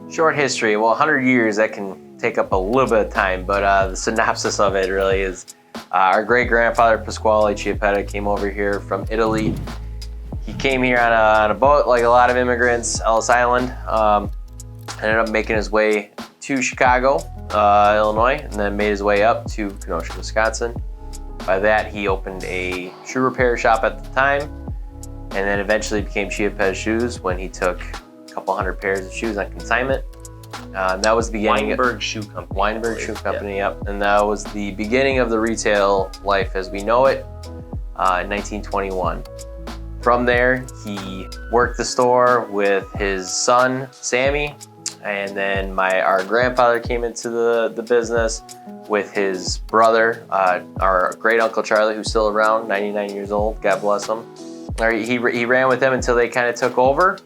Short history. Well, 100 years, that can take up a little bit of time, but the synopsis of it really is our great-grandfather Pasquale Chiappetta came over here from Italy. He came here on a boat like a lot of immigrants, Ellis Island. Ended up making his way to Chicago, Illinois, and then made his way up to Kenosha, Wisconsin. By that, he opened a shoe repair shop at the time, and then eventually became Chiappetta Shoes when he took a couple hundred pairs of shoes on consignment. That was the beginning. Weinberg Shoe Company. Weinberg Shoe Company, yep. And that was the beginning of the retail life as we know it in 1921. From there, he worked the store with his son, Sammy, and then our grandfather came into the business with his brother, our great uncle Charlie, who's still around, 99 years old, God bless him. He ran with them until they kind of took over,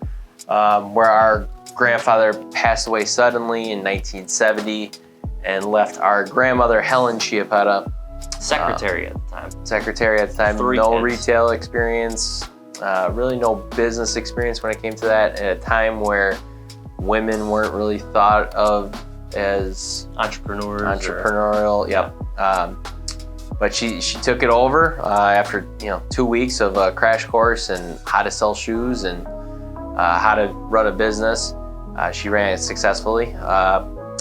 where our grandfather passed away suddenly in 1970 and left our grandmother, Helen Chiappetta. Secretary at the time. Secretary at the time. No retail experience, really no business experience when it came to that, at a time where women weren't really thought of as entrepreneurial. Yep. But she took it over after 2 weeks of a crash course in how to sell shoes and how to run a business. She ran it successfully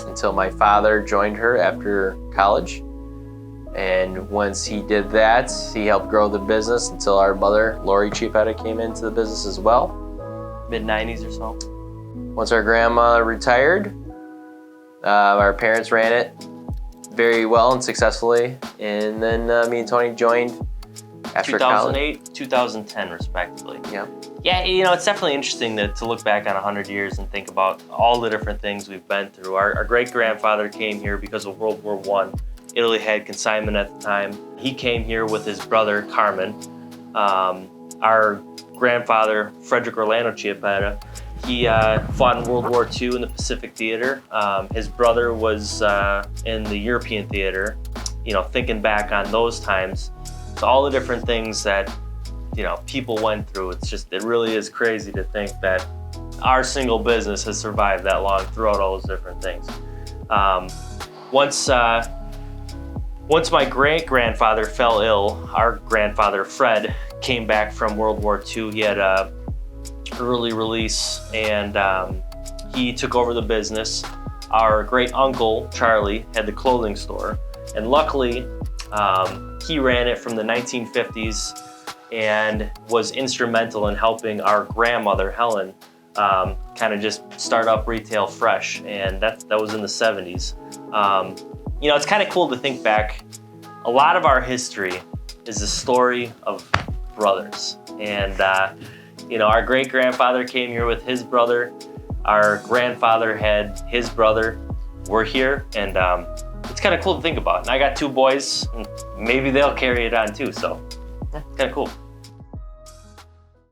until my father joined her after college. And once he did that, he helped grow the business until our mother, Lori Chiappetta, came into the business as well. Mid-90s or so. Once our grandma retired, our parents ran it very well and successfully. And then me and Tony joined after 2008, college. 2010, respectively. Yeah. Yeah, it's definitely interesting to look back on 100 years and think about all the different things we've been through. Our great-grandfather came here because of World War I. Italy had consignment at the time. He came here with his brother, Carmen. Our grandfather, Frederick Orlando Chiappetta, he fought in World War II in the Pacific Theater. His brother was in the European Theater. Thinking back on those times, so all the different things that people went through. It really is crazy to think that our single business has survived that long throughout all those different things. Once my great-grandfather fell ill, our grandfather, Fred, came back from World War II. He had a early release, and he took over the business. Our great-uncle, Charlie, had the clothing store, and luckily, he ran it from the 1950s and was instrumental in helping our grandmother, Helen, kind of just start up retail fresh, and that was in the 70s. It's kind of cool to think back. A lot of our history is the story of brothers. And, our great-grandfather came here with his brother. Our grandfather had his brother. We're here, and it's kind of cool to think about. And I got two boys, and maybe they'll carry it on too, so yeah, it's kind of cool.